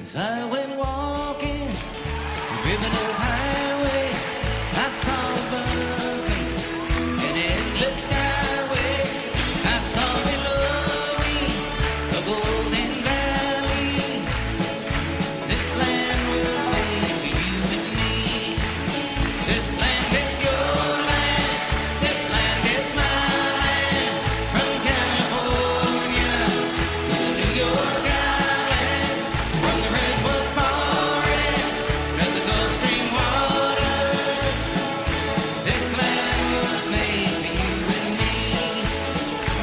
As I went walking, ribbon of highway, I saw above me an endless skyway. I saw below me a golden valley. This land was made for you and me. This land is your land. This land is my land. From California to the New York Island, from the redwood forest to the Gulf Stream water. This land was made for you and me.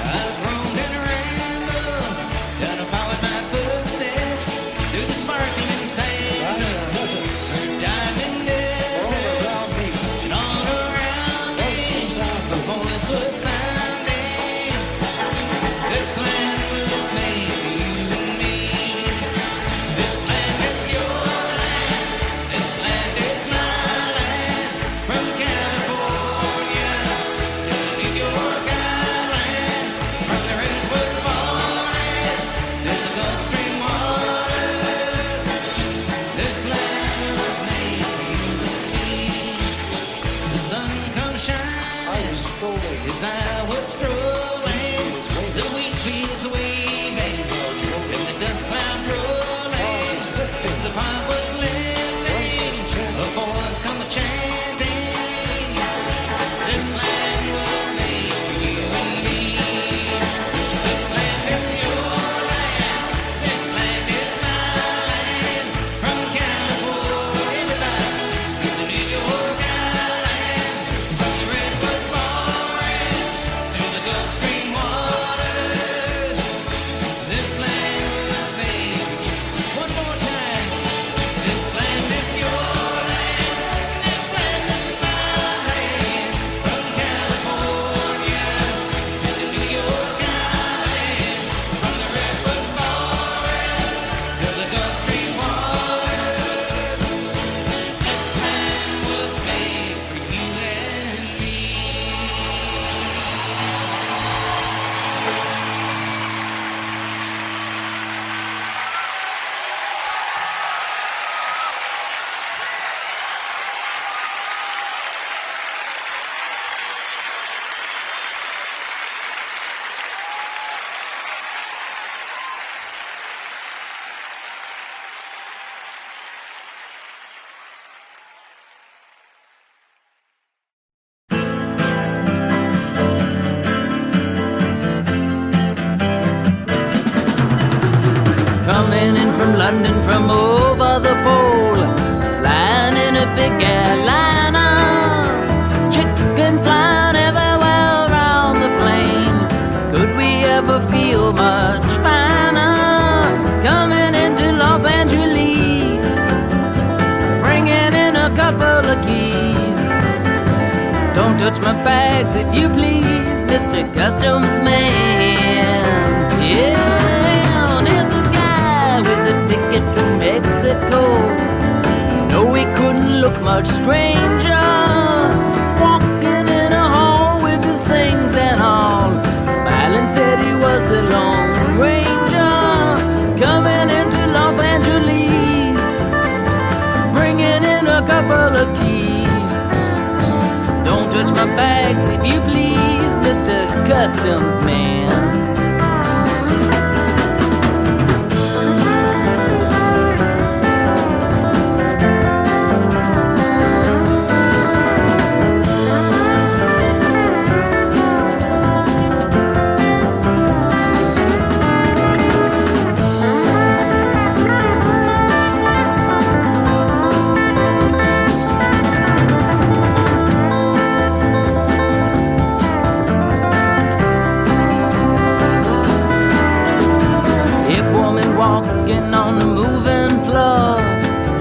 I've roamed and rambled, done a followed my footsteps through the sparkling sands of diamond deserts, and all around me a voice was sounding. This land was made for you and me. This land is your land. This land is my land. From California to the New York Island, from the redwood forest to the Gulf Stream waters. This land was made for you and me. The sun comes shining as I was strolling, the wheat fields waving, and the dust cloud rolling. As the fire was lifting, a voice come chanting. This land was made for you and me. This land is your land. This land is my land. From California to the New York Island, from the redwood forest to the Gulf Stream waters. This land was made for you. One more time. This land is your land. This land is my land. From California to the New York Island, from the redwood forest to the Gulf Stream waters. This land was made for you and me. Coming in from London from over the pole, flying in a big airliner, chicken flying everywhere around the plane. Could we ever feel much finer? Coming into Los Angeles, bringing in a couple of keys. Don't touch my bags if you please, Mr. Customs Man. Yeah, there's a guy with a ticket to Mexico. No, he couldn't look much stranger, walking in a hall with his things and all. Smiling said he was the Lone Ranger, coming into Los Angeles, bringing in a couple of keys. Don't touch my bags if you please, Mr. Customs Man. Walking on the moving floor,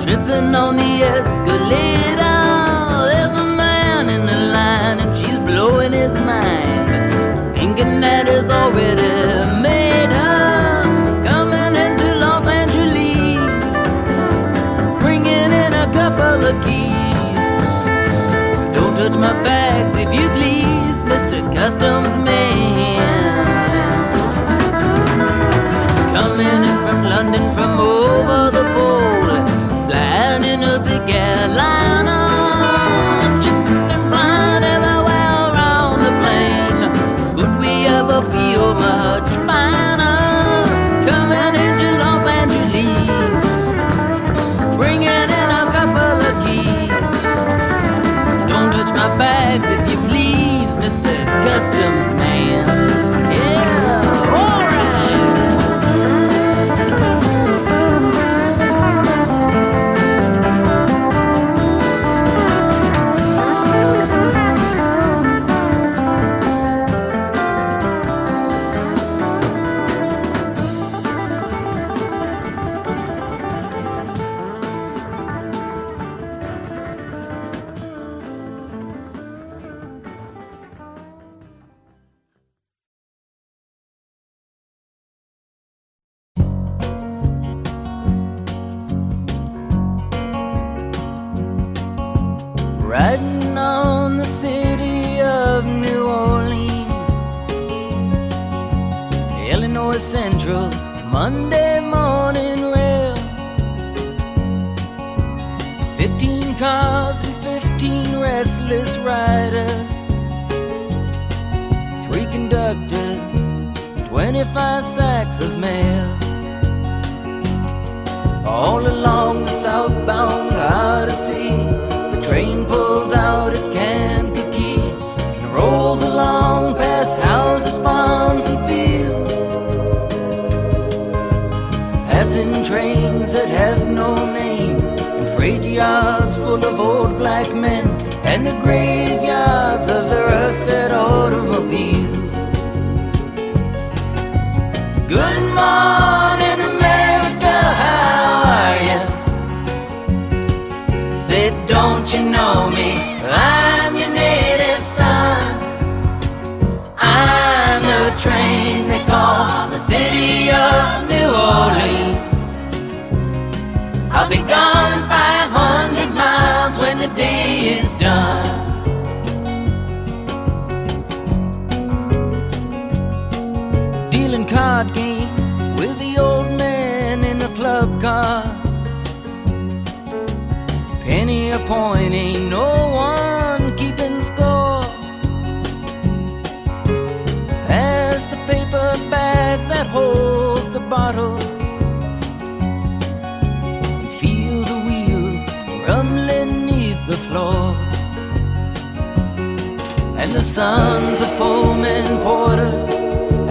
tripping on the escalator. There's a man in the line and she's blowing his mind, thinking that he's already made her. Coming into Los Angeles, bringing in a couple of keys. Don't touch my bags if you please, Mr. Customs Man. Coming in from London from over the pole, riding on the city of New Orleans. Illinois Central, Monday morning rail. 15 cars and 15 restless riders. 3 conductors, 25 sacks of mail. All along the southbound Odyssey, the train pulls out at Kankakee and rolls along past houses, farms, and fields. Passing trains that have no name, and freight yards full of old black men, and the graveyards of the rusted automobiles. Good morning, America, how are you? Said, don't you know me? I'm your native son. I'm the train they call the city of New Orleans. I'll be gone 500 miles when the day is done. Dealing card games with the old man in the club car. Penny a point, ain't no one keeping score. Pass the paper bag that holds the bottle, and feel the wheels rumbling neath the floor. And the sons of Pullman porters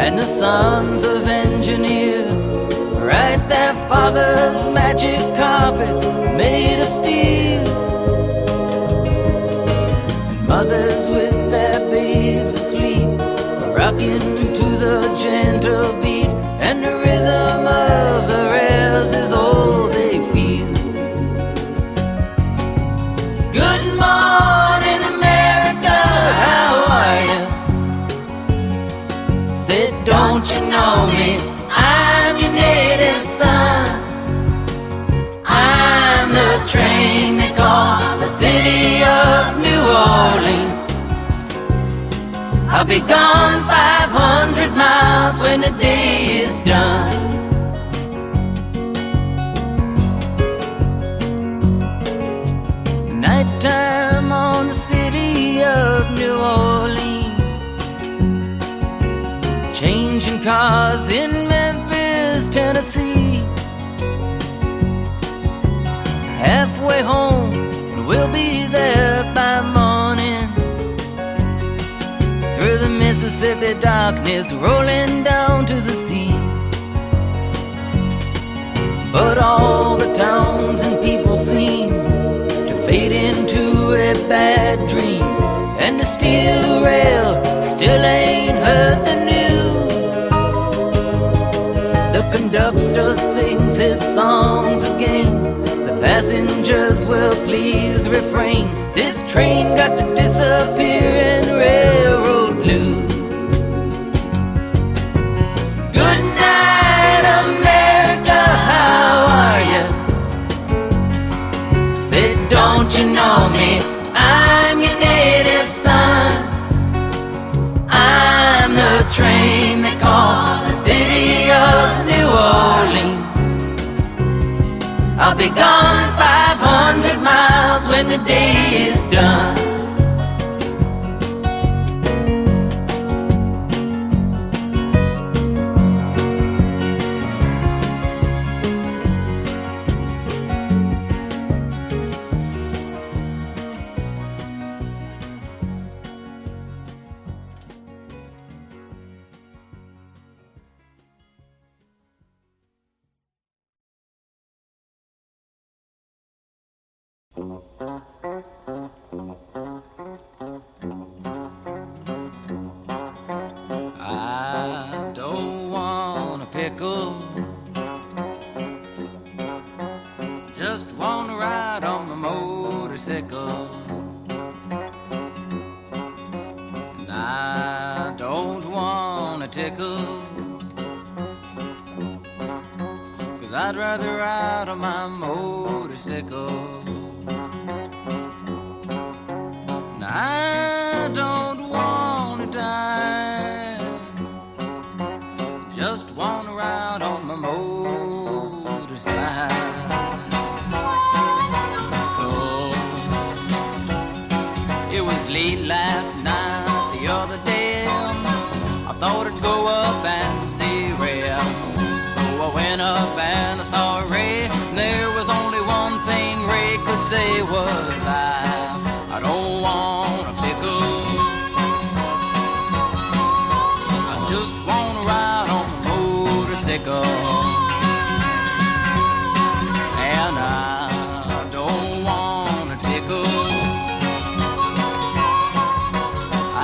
and the sons of engineers write their fathers' magic carpets made of steel. And mothers with their babes asleep are rocking to the gentle beat, and the rhythm of the rails is all they feel. Good morning, America, how are you? Said, don't you know me? I'm your native son. I'm the train they call the city of New Orleans. I'll be gone 500 miles when the day is done. Nighttime on the city of New Orleans. Changing cars in Memphis, Tennessee. Halfway home, and we'll be there by morning. Through the Mississippi darkness, rolling down to the sea. But all the towns and people seem to fade into a bad dream, and the steel rail still ain't heard the news. The conductor sings his songs again. The passengers will please refrain. This train got to disappear in railroad blues. Good night, America, how are you? Said, don't you know me? I'm your native son. I'm the train they call the city of New Orleans. I'll be gone 500 miles when the day is done. I don't want a pickle, just want to ride on my motorcycle. And I don't want a tickle, 'cause I'd rather ride on my motorcycle. I don't wanna die, just wanna ride on my motorcycle. It was late last night, the other day, I thought I'd go up and see Ray. So I went up and I saw Ray. There was only one thing Ray could say was I don't want a pickle, I just want to ride on a motorcycle. And I don't want a tickle,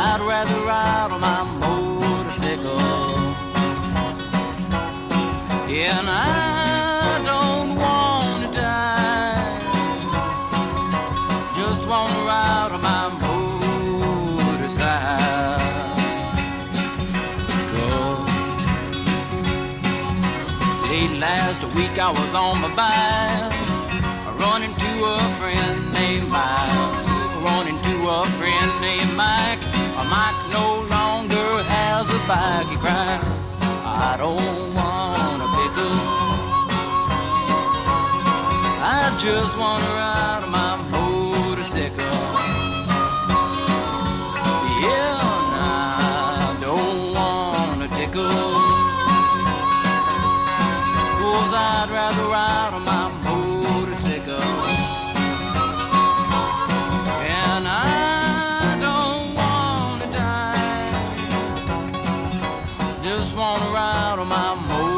I'd rather ride on my motorcycle. And I don't want to die, just want to ride on my motorcycle. Late last week I was on my bike, running to a friend named Mike. Running to a friend named Mike. Mike no longer has a bike. He cries, I don't want a pickle, I just want to ride on my motorcycle. Yeah, and I don't want a tickle, 'cause I'd rather ride on my motorcycle. And I don't want to die, just want to ride on my motorcycle.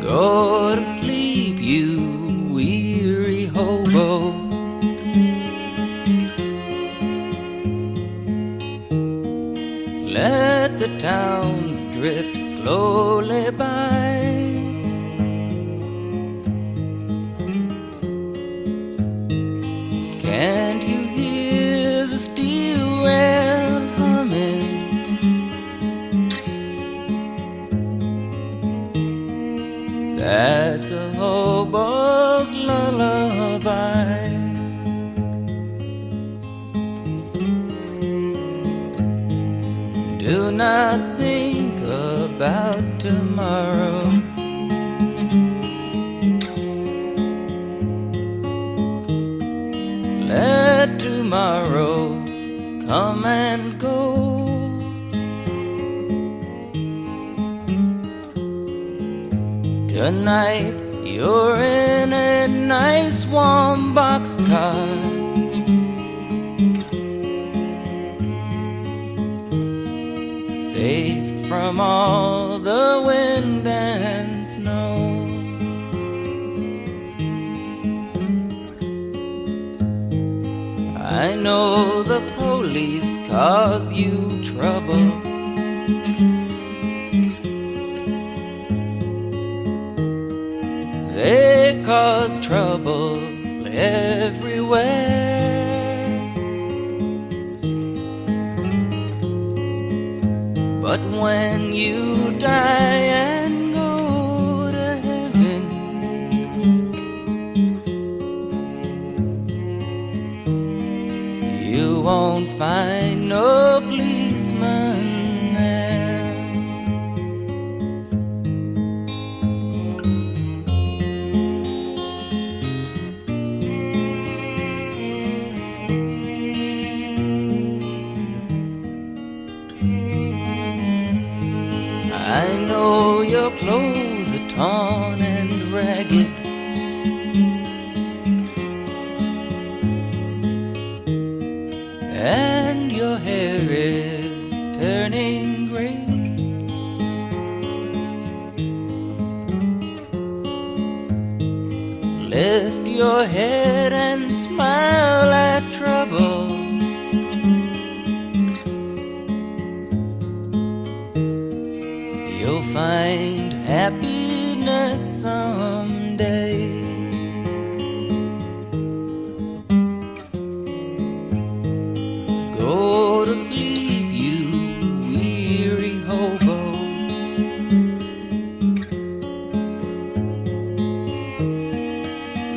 Go to sleep, you weary hobo. Let the towns drift slowly by. Can't you hear the steel rail humming? That's a hobo's lullaby. Do not think about tomorrow. Let tomorrow come and go. Tonight you're in a nice warm boxcar, safe from all the wind and snow. I know the police cause you trouble, they cause trouble everywhere. But when you die and go to heaven, you won't find no policeman there. I know your clothes are torn and ragged, and your hair is turning gray. your head and smile at trouble. You'll find happiness someday. Go to sleep, you weary hobo.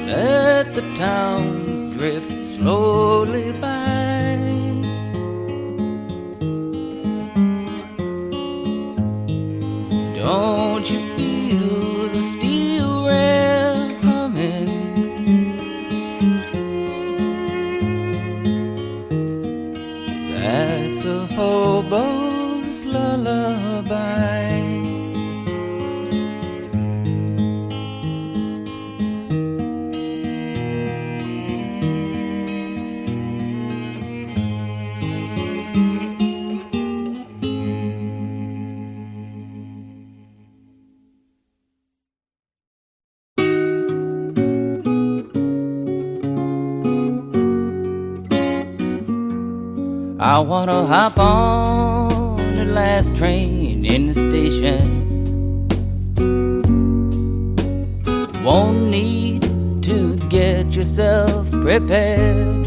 Let the towns drift slowly by. Don't you feel the steel rail coming? That's a hobo's lullaby. I wanna hop on the last train in the station. Won't need to get yourself prepared.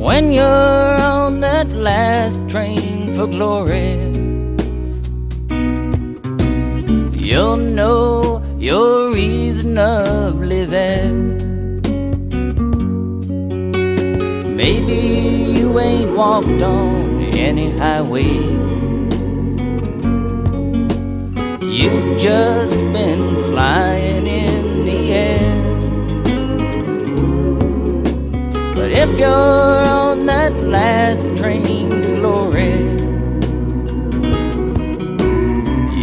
When you're on that last train for glory, you'll know you're reasonably there. Maybe you ain't walked on any highway. You've just been flying in the air. But if you're on that last train to glory,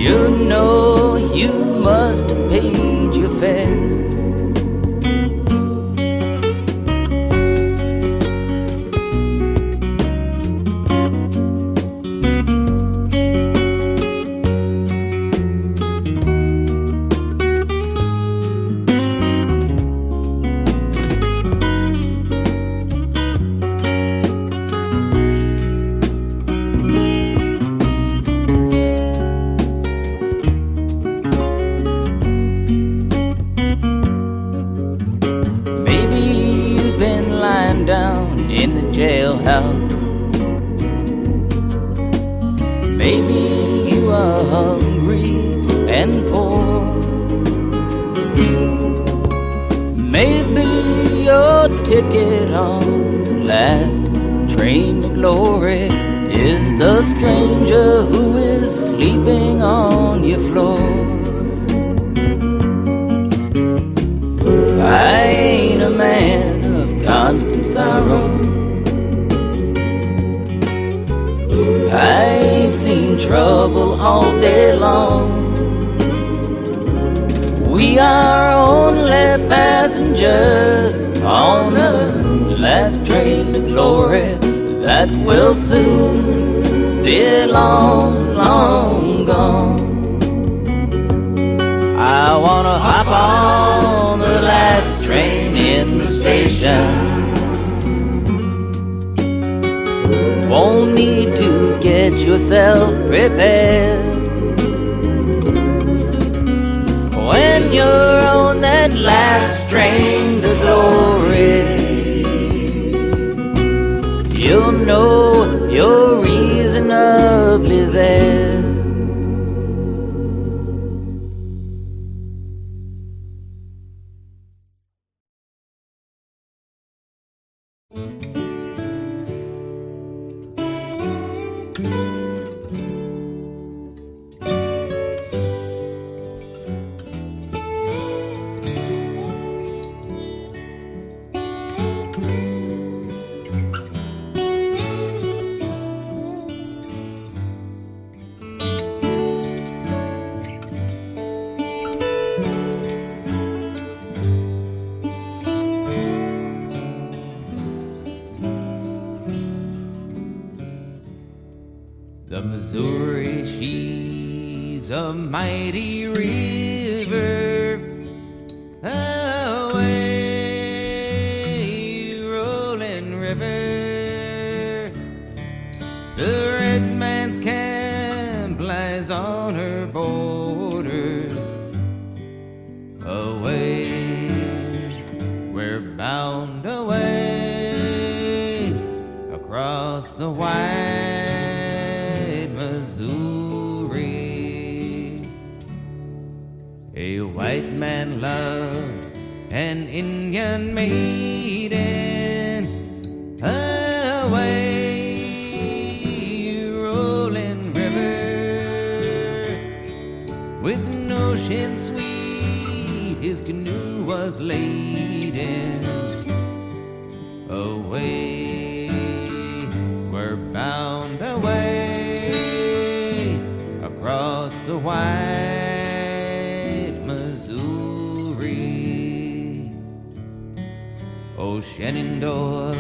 you know you must have paid your fare. Jailhouse. Maybe you are hungry and poor. Maybe your ticket on the last train to glory is the stranger who is sleeping on your floor. I ain't a man of constant sorrow. I ain't seen trouble all day long. We are only passengers on the last train to glory that will soon be long, long gone. I wanna hop on the last train in the station. Won't need to get yourself prepared. When you're on that last train to glory, you'll know you're reasonably there. The Missouri, she's a mighty river, bound away across the wide Missouri. A white man loved an Indian maiden. Away, rolling river, with an ocean sweet, his canoe was laden. Away, we're bound away across the wide Missouri. Oh, Shenandoah,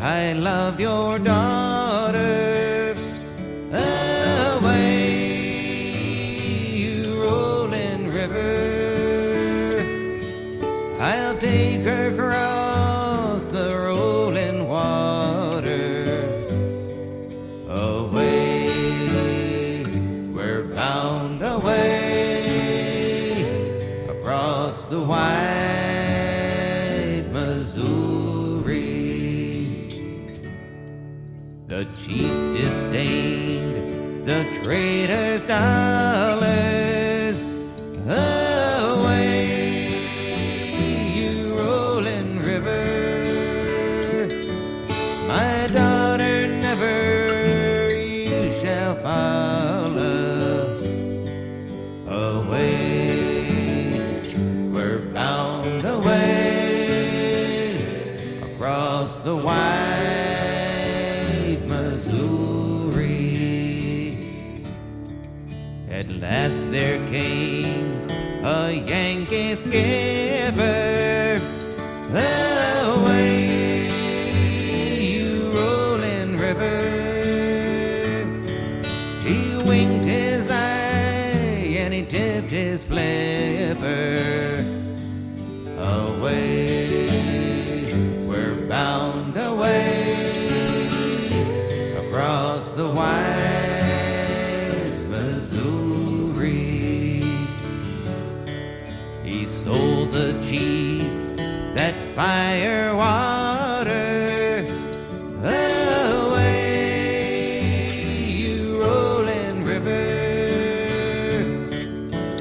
I love your daughter. Away, you rolling river, I'll take her across the rolling water. Away, we're bound away across the wide Missouri. The chief disdained the trader's dollars. Away, you rolling river, my daughter never you shall follow. Away, we're bound away across the wide Missouri. At last there came a Yankee skipper. Away, you rolling river, he winked his eye and he tipped his flipper. Away, we're bound away across the wide Missouri. He sold the chief that fire water. Away, you rolling river,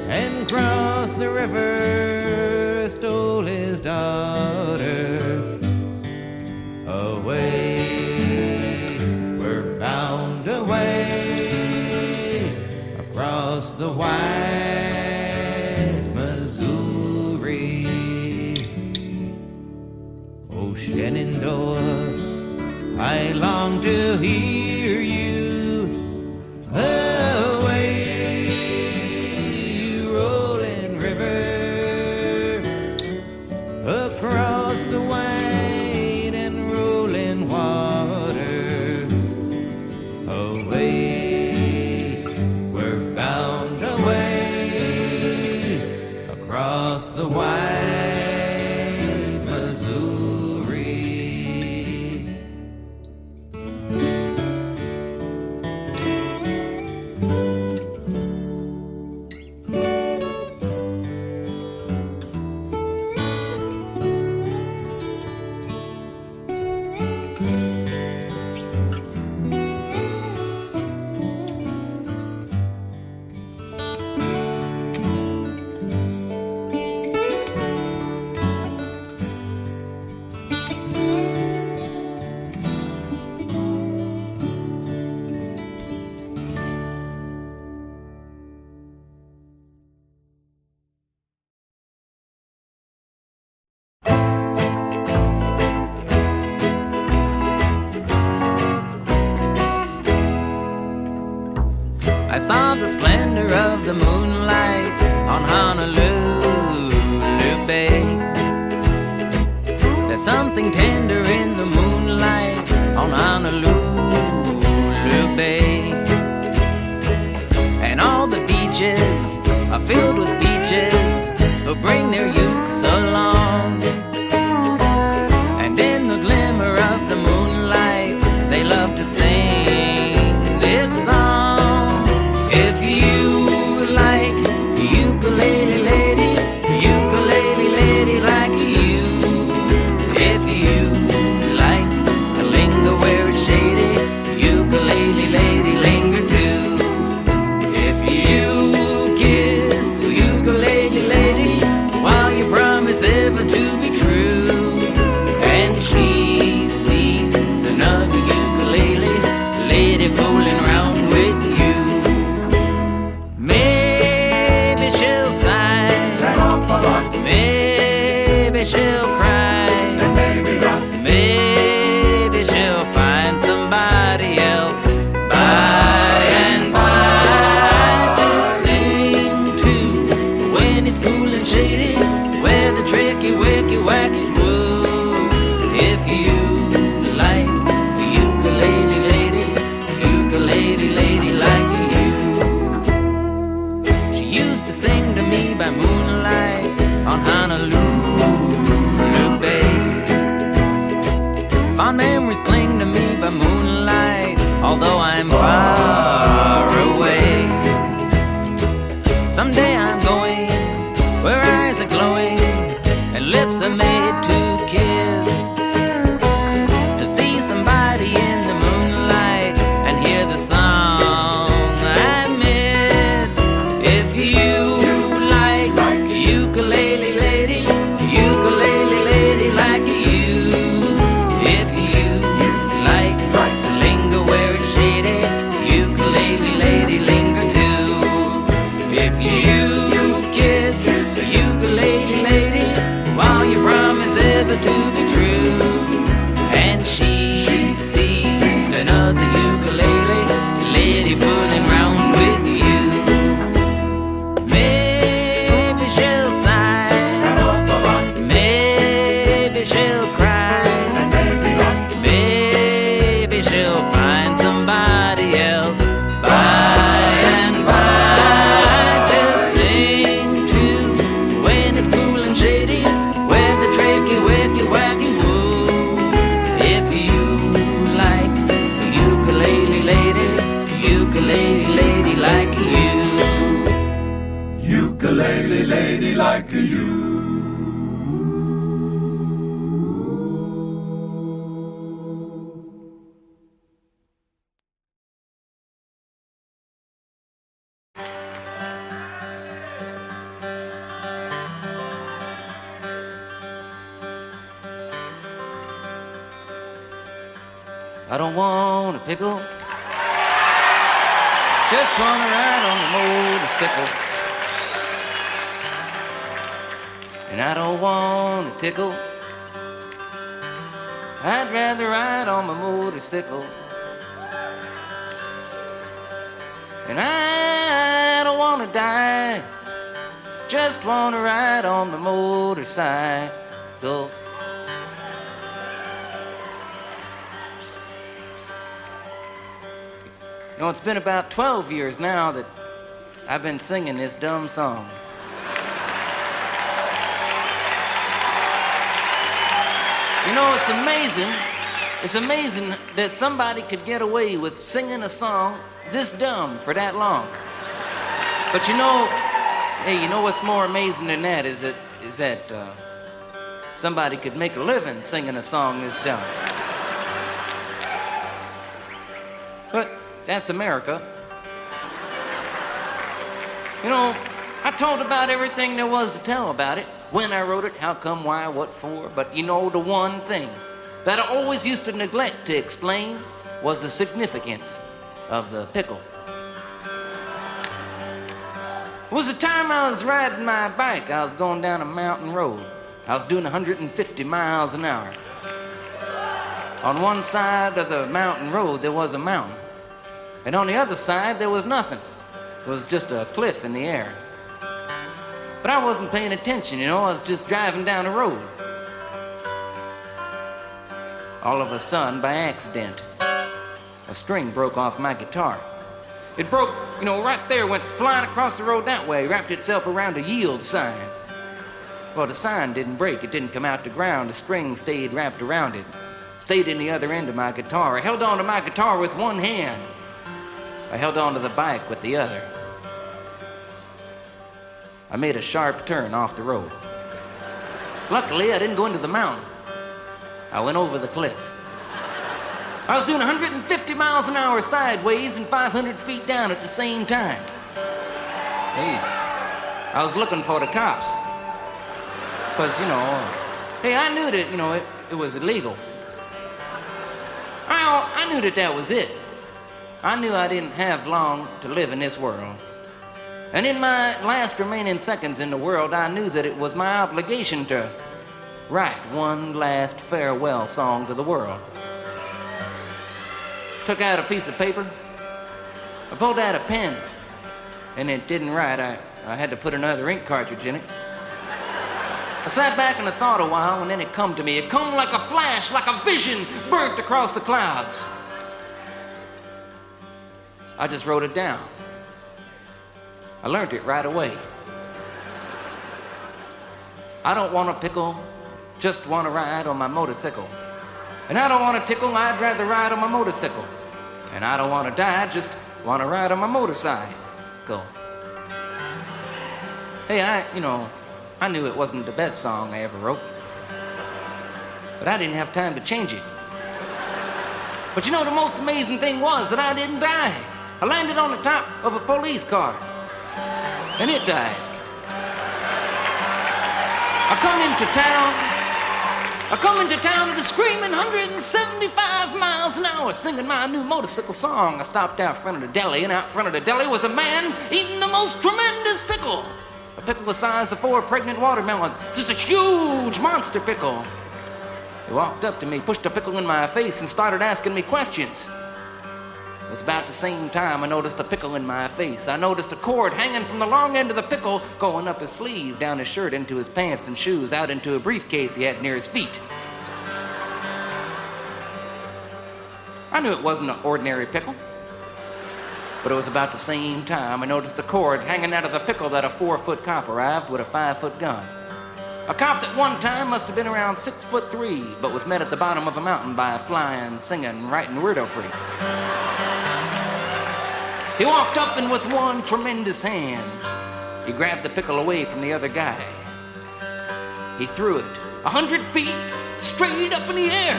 and crossed the river, stole his daughter. Away, we're bound away across the wide Missouri. Oh, Shenandoah, I long to hear you. Away, you rolling river, across the wide and rolling water. Away, we're bound away across the wide Missouri. I saw the splendor of the moonlight on Honolulu Bay. There's something tender in the moonlight on Honolulu Bay. And all the beaches are filled with beaches who bring their ukes along. And in the glimmer of the moonlight, they love to sing this song. If you like ukulele lady like you I don't want a pickle. Just wanna ride on the motorcycle. And I don't want a tickle. I'd rather ride on my motorcycle. And I don't wanna die. Just wanna ride on the motorcycle. You know, it's been about 12 years now that I've been singing this dumb song. You know, it's amazing. It's amazing that somebody could get away with singing a song this dumb for that long. But you know, hey, you know what's more amazing than that is that somebody could make a living singing a song this dumb. But that's America. You know, I told about everything there was to tell about it. When I wrote it, how come, why, what for. But you know, the one thing that I always used to neglect to explain was the significance of the pickle. It was the time I was riding my bike. I was going down a mountain road. I was doing 150 miles an hour. On one side of the mountain road, there was a mountain. And on the other side, there was nothing. It was just a cliff in the air. But I wasn't paying attention, you know, I was just driving down the road. All of a sudden, by accident, a string broke off my guitar. It broke, you know, right there, went flying across the road that way, wrapped itself around a yield sign. Well, the sign didn't break, it didn't come out the ground, the string stayed wrapped around it. Stayed in the other end of my guitar. I held on to my guitar with one hand. I held on to the bike with the other. I made a sharp turn off the road. Luckily, I didn't go into the mountain. I went over the cliff. I was doing 150 miles an hour sideways and 500 feet down at the same time. Hey, I was looking for the cops. Because, you know, hey, I knew that, you know, it was illegal. I knew that was it. I knew I didn't have long to live in this world. And in my last remaining seconds in the world, I knew that it was my obligation to write one last farewell song to the world. Took out a piece of paper. I pulled out a pen, and it didn't write. I had to put another ink cartridge in it. I sat back and I thought a while, and then it come to me. It come like a flash, like a vision, burnt across the clouds. I just wrote it down. I learned it right away. I don't want a pickle, just want to ride on my motorcycle. And I don't want a tickle, I'd rather ride on my motorcycle. And I don't want to die, just want to ride on my motorcycle. Hey, I knew it wasn't the best song I ever wrote. But I didn't have time to change it. But you know, the most amazing thing was that I didn't die. I landed on the top of a police car. And it died. I come into town at a screaming 175 miles an hour, singing my new motorcycle song. I stopped out front of the deli, and out front of the deli was a man eating the most tremendous pickle. A pickle the size of 4 pregnant watermelons. Just a huge monster pickle. He walked up to me, pushed a pickle in my face, and started asking me questions. It was about the same time I noticed a pickle in my face. I noticed a cord hanging from the long end of the pickle going up his sleeve, down his shirt, into his pants and shoes, out into a briefcase he had near his feet. I knew it wasn't an ordinary pickle. But it was about the same time I noticed the cord hanging out of the pickle that a 4-foot cop arrived with a 5-foot gun. A cop that one time must have been around 6'3", but was met at the bottom of a mountain by a flying, singing, writing weirdo freak. He walked up and with one tremendous hand, he grabbed the pickle away from the other guy. He threw it 100 feet straight up in the air.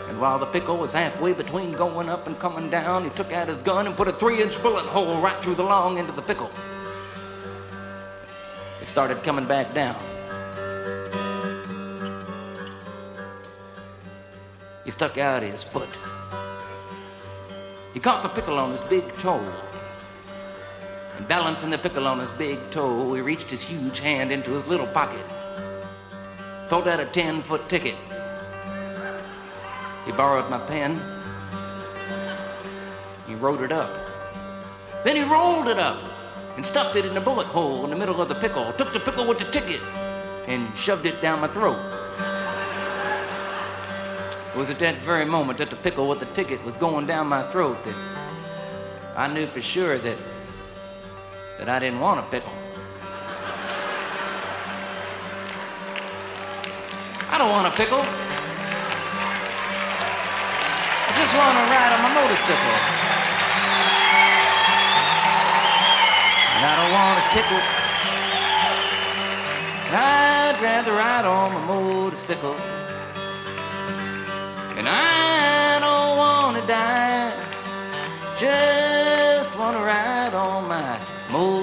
And while the pickle was halfway between going up and coming down, he took out his gun and put a 3-inch bullet hole right through the long end of the pickle. It started coming back down. he stuck out his foot. He caught the pickle on his big toe. And balancing the pickle on his big toe, he reached his huge hand into his little pocket, pulled out a 10-foot ticket. He borrowed my pen. He wrote it up. Then he rolled it up and stuffed it in a bullet hole in the middle of the pickle, took the pickle with the ticket and shoved it down my throat. It was at that very moment that the pickle with the ticket was going down my throat that I knew for sure that I didn't want a pickle. I don't want a pickle. I just want to ride on my motorcycle. And I don't want a tickle. I'd rather ride on my motorcycle. And I don't want to die. Just want to ride on my motorcycle.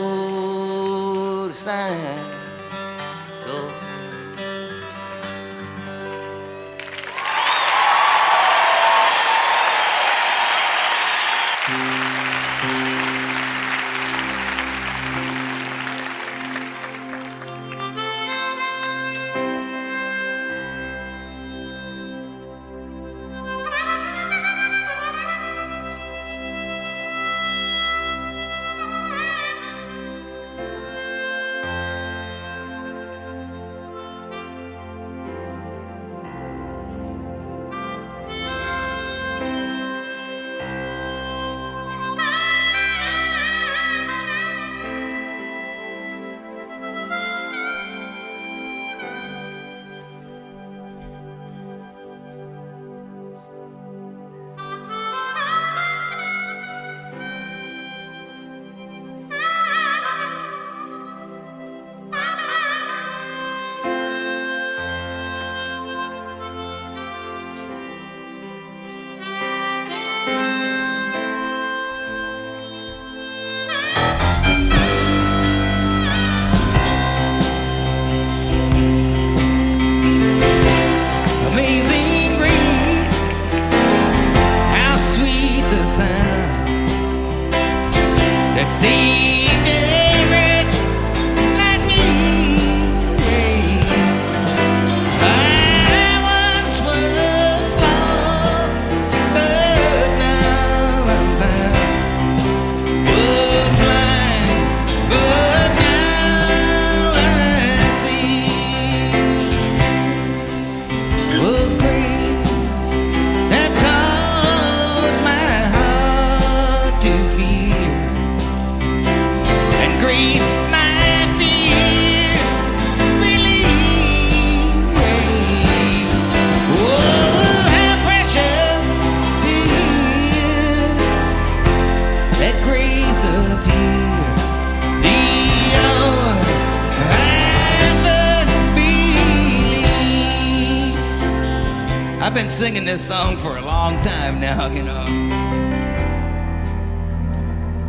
I've been singing this song for a long time now, you know.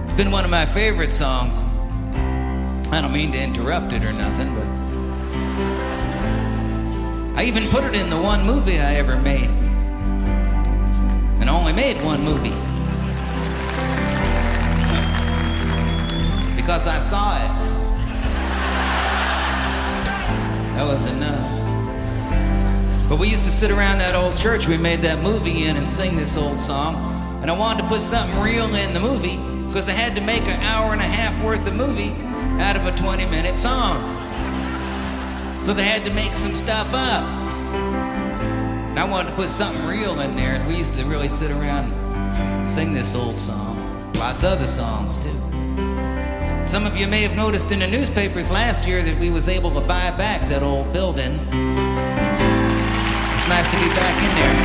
It's been one of my favorite songs. I don't mean to interrupt it or nothing, but I even put it in the one movie I ever made. And I only made one movie. Because I saw it. That was enough. But we used to sit around that old church we made that movie in and sing this old song. And I wanted to put something real in the movie because I had to make an hour and a half worth of movie out of a 20-minute song. So they had to make some stuff up. And I wanted to put something real in there, and we used to really sit around and sing this old song. Lots of other songs, too. Some of you may have noticed in the newspapers last year that we was able to buy back that old building. It's nice to be back in there.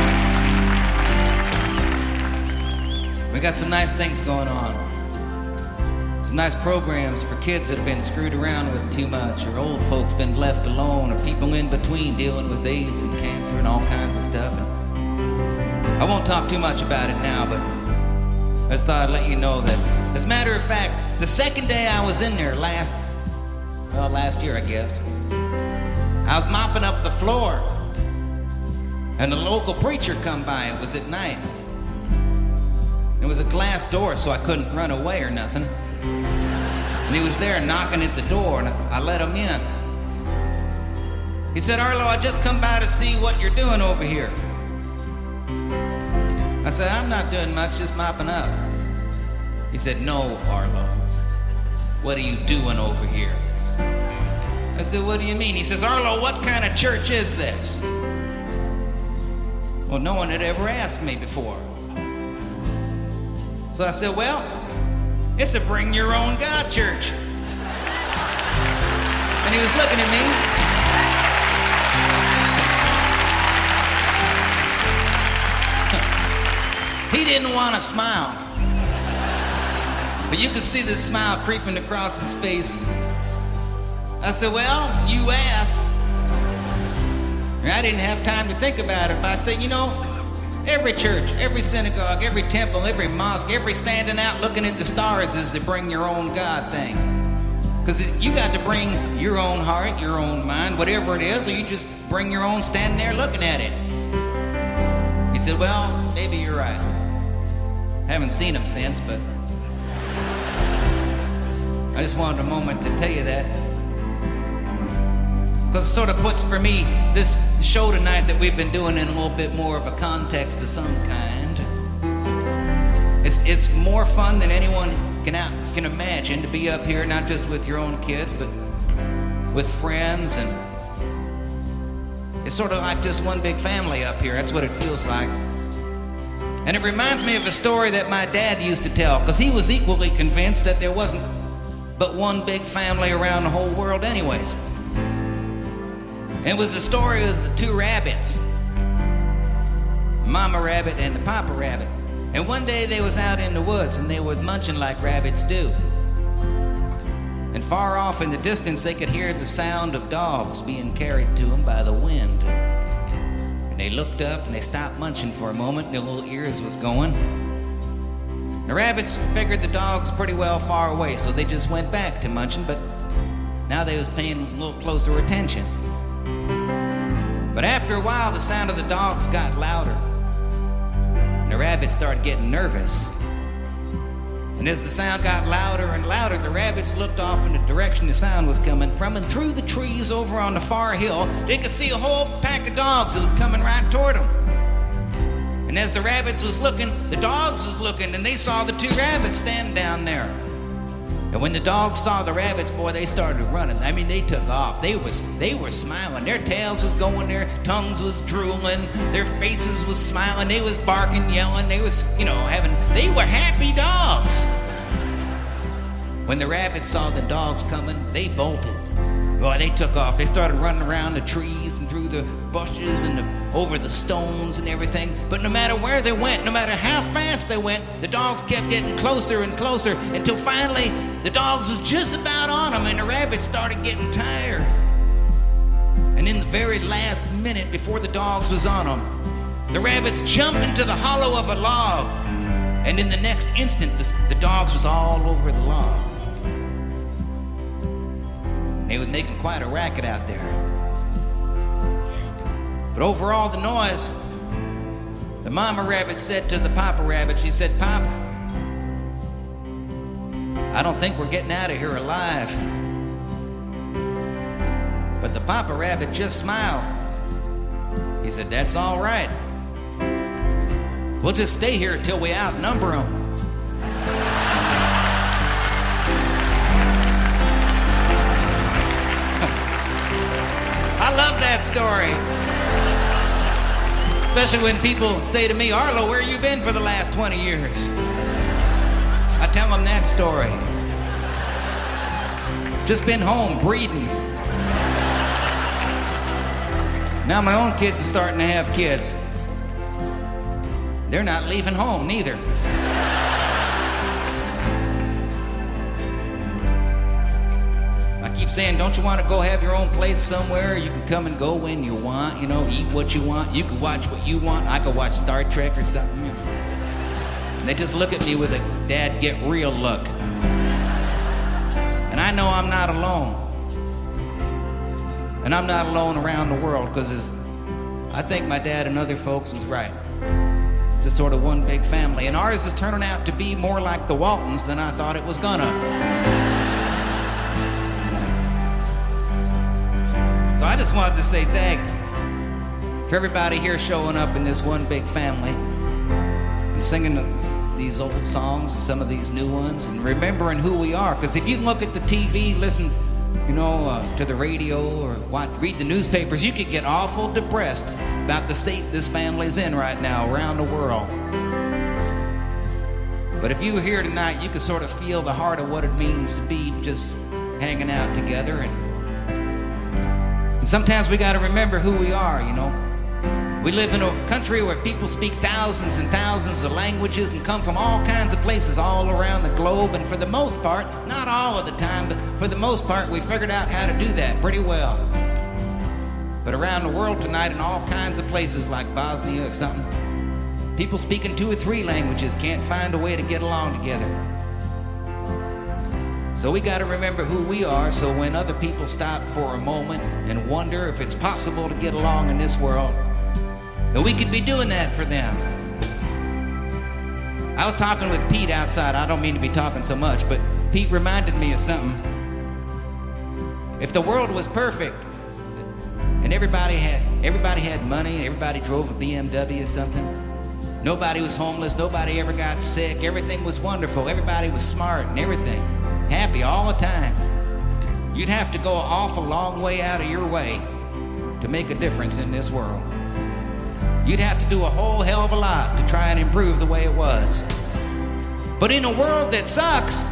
We got some nice things going on. Some nice programs for kids that have been screwed around with too much, or old folks been left alone, or people in between dealing with AIDS and cancer and all kinds of stuff. And I won't talk too much about it now, but I just thought I'd let you know that, as a matter of fact, the second day I was in there last year, I guess, I was mopping up the floor. And the local preacher come by. It was at night. It was a glass door, so I couldn't run away or nothing. And he was there knocking at the door, and I let him in. He said, "Arlo, I just come by to see what you're doing over here." I said, "I'm not doing much, just mopping up." He said, "No, Arlo. What are you doing over here?" I said, "What do you mean?" He says, "Arlo, what kind of church is this?" Well, no one had ever asked me before. So I said, "Well, it's a bring your own God church." And he was looking at me. He didn't want to smile. But you could see the smile creeping across his face. I said, "Well, you asked." And I didn't have time to think about it, but I said, "You know, every church, every synagogue, every temple, every mosque, every standing out looking at the stars is the bring your own God thing. Because you got to bring your own heart, your own mind, whatever it is, or you just bring your own standing there looking at it." He said, "Well, maybe you're right. Haven't seen him since, but I just wanted a moment to tell you that. Because it sort of puts for me this show tonight that we've been doing in a little bit more of a context of some kind. It's more fun than anyone can imagine to be up here, not just with your own kids, but with friends, and it's sort of like just one big family up here. That's what it feels like. And it reminds me of a story that my dad used to tell, because he was equally convinced that there wasn't but one big family around the whole world anyways. And it was the story of the two rabbits, the mama rabbit and the papa rabbit. And one day they was out in the woods and they was munching like rabbits do. And far off in the distance they could hear the sound of dogs being carried to them by the wind. And they looked up and they stopped munching for a moment, and their little ears was going. The rabbits figured the dogs pretty well far away, so they just went back to munching, but now they was paying a little closer attention. But after a while, the sound of the dogs got louder. And the rabbits started getting nervous. And as the sound got louder and louder, the rabbits looked off in the direction the sound was coming from, and through the trees over on the far hill, they could see a whole pack of dogs that was coming right toward them. And as the rabbits was looking, the dogs was looking, and they saw the two rabbits standing down there. And when the dogs saw the rabbits, boy, they started running. I mean, they took off. They were smiling. Their tails was going, their tongues was drooling, their faces was smiling. They was barking, yelling. They was, they were happy dogs. When the rabbits saw the dogs coming, they bolted. Boy, they took off. They started running around the trees and through the bushes and over the stones and everything. But no matter where they went, no matter how fast they went, the dogs kept getting closer and closer until finally the dogs was just about on them, and the rabbits started getting tired. And in the very last minute before the dogs was on them, the rabbits jumped into the hollow of a log. And in the next instant, the dogs was all over the log. They were making quite a racket out there. But over all the noise, the mama rabbit said to the papa rabbit, she said, "Papa, I don't think we're getting out of here alive." But the papa rabbit just smiled. He said, "That's all right. We'll just stay here until we outnumber them." I love that story. Especially when people say to me, "Arlo, where you been for the last 20 years? I tell them that story. Just been home breeding. Now my own kids are starting to have kids. They're not leaving home neither. I keep saying, don't you want to go have your own place somewhere? You can come and go when you want, eat what you want. You can watch what you want. I could watch Star Trek or something. And they just look at me with a "Dad, get real" look. And I know I'm not alone. And I'm not alone around the world, because I think my dad and other folks was right. It's just sort of one big family. And ours is turning out to be more like the Waltons than I thought it was gonna. So I just wanted to say thanks for everybody here showing up in this one big family and singing these old songs and some of these new ones and remembering who we are. Because if you look at the TV, listen, to the radio or read the newspapers, you could get awful depressed about the state this family's in right now around the world. But if you were here tonight, you could sort of feel the heart of what it means to be just hanging out together. And sometimes we got to remember who we are, We live in a country where people speak thousands and thousands of languages and come from all kinds of places all around the globe. And for the most part, not all of the time, but for the most part, we figured out how to do that pretty well. But around the world tonight, in all kinds of places like Bosnia or something, people speaking 2 or 3 languages can't find a way to get along together. So we got to remember who we are, so when other people stop for a moment and wonder if it's possible to get along in this world, that we could be doing that for them. I was talking with Pete outside. I don't mean to be talking so much, but Pete reminded me of something. If the world was perfect and everybody had money and everybody drove a BMW or something, nobody was homeless, nobody ever got sick, everything was wonderful, everybody was smart and everything, happy all the time, you'd have to go an awful long way out of your way to make a difference in this world. You'd have to do a whole hell of a lot to try and improve the way it was. But in a world that sucks,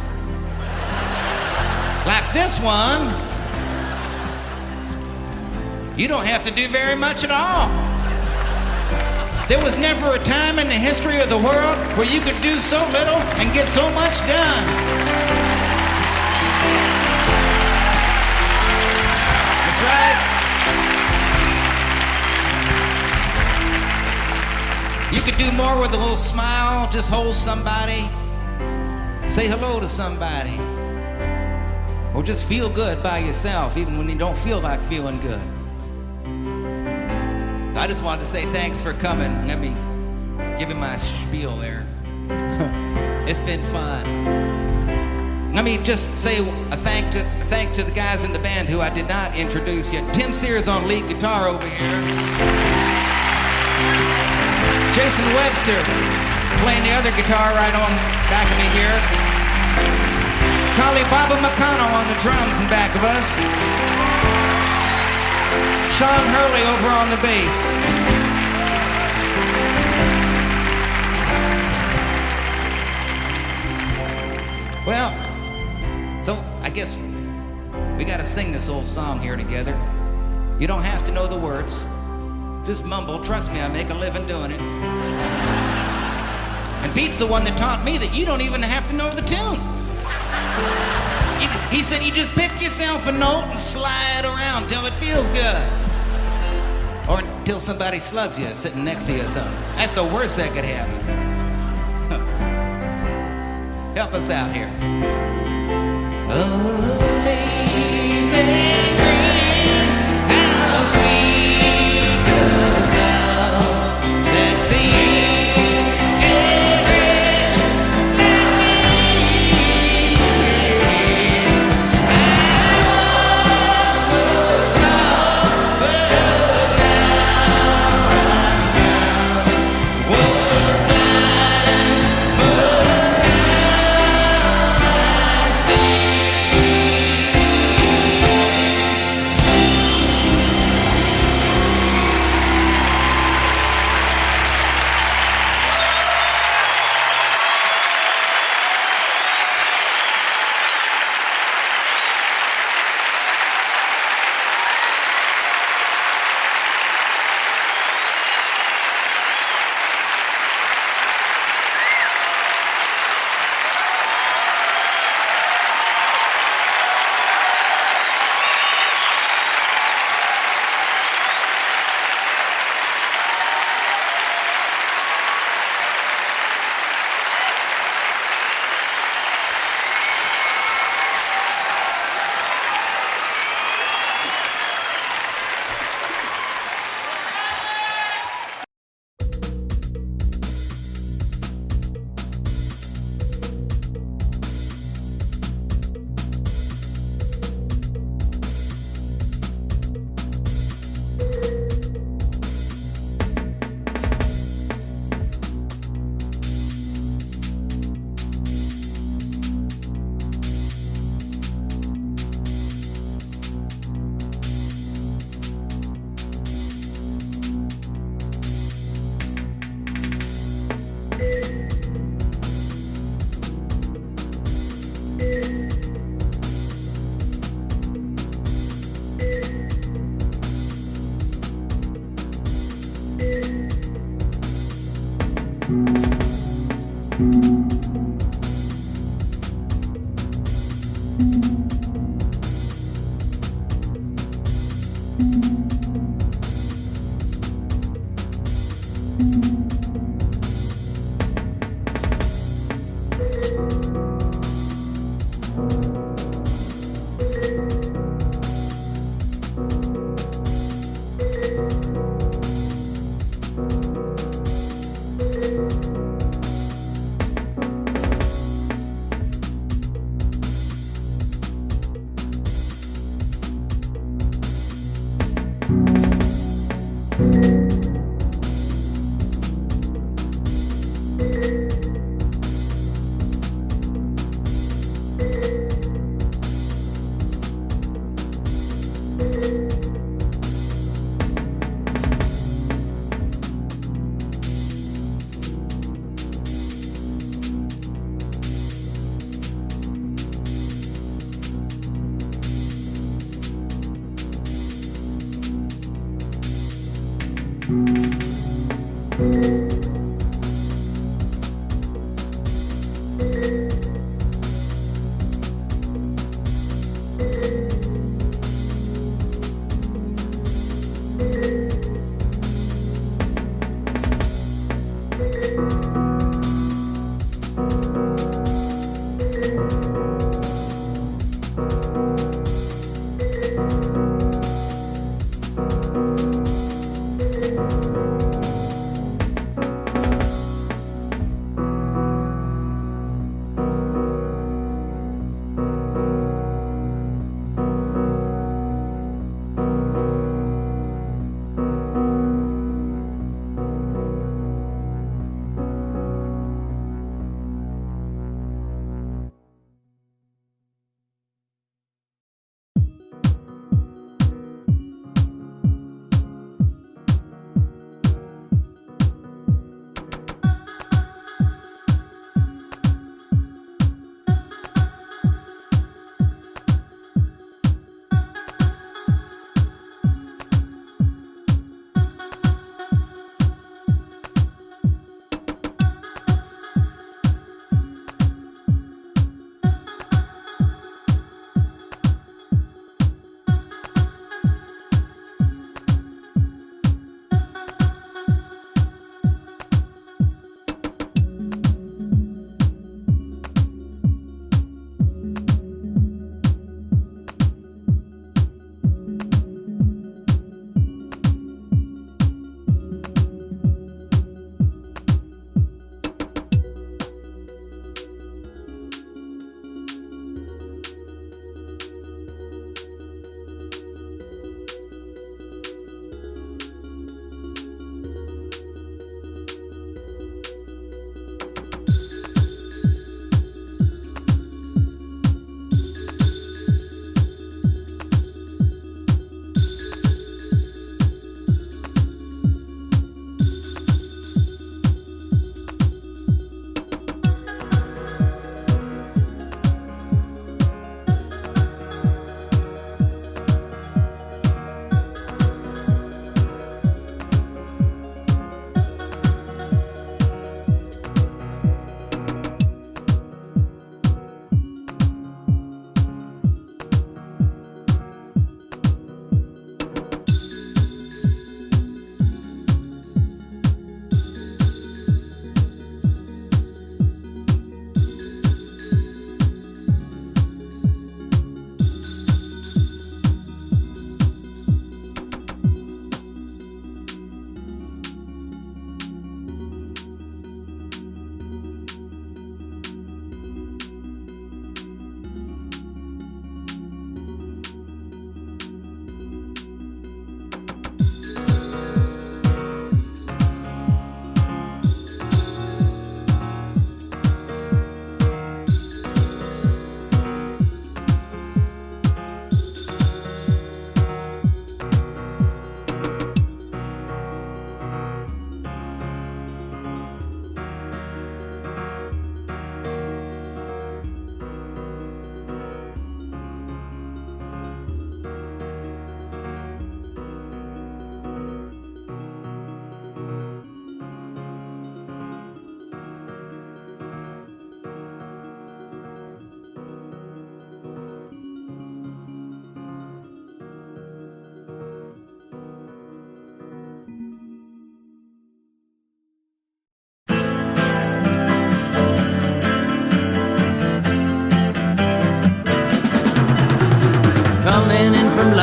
like this one, you don't have to do very much at all. There was never a time in the history of the world where you could do so little and get so much done. That's right. You could do more with a little smile, just hold somebody, say hello to somebody, or just feel good by yourself, even when you don't feel like feeling good. So I just wanted to say thanks for coming. Let me give him my spiel there. It's been fun. Let me just say a thanks to the guys in the band who I did not introduce yet. Tim Sears on lead guitar over here. Jason Webster playing the other guitar right on back of me here. Collie Baba McConnell on the drums in back of us. Sean Hurley over on the bass. Well, so I guess we gotta sing this old song here together. You don't have to know the words. Just mumble. Trust me, I make a living doing it. And Pete's the one that taught me that you don't even have to know the tune. He said you just pick yourself a note and slide around till it feels good. Or until somebody slugs you sitting next to you or something. That's the worst that could happen. Help us out here. Amazing grace, how sweet the sound that sings every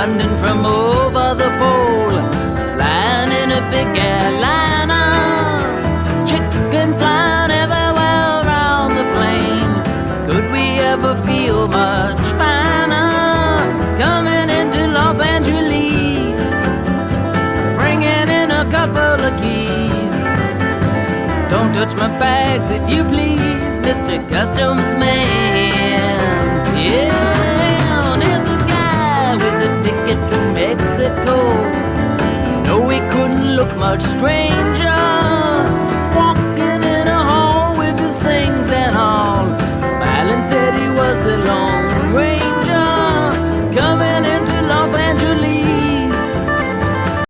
London, from over the pole, flying in a big airliner, chicken flying everywhere around the plane. Could we ever feel much finer coming into Los Angeles, bringing in a couple of keys? Don't touch my bags if you please, Mr. Customs Man. Yeah, there's a guy with a ticket to Mexico. No, he couldn't look much stranger.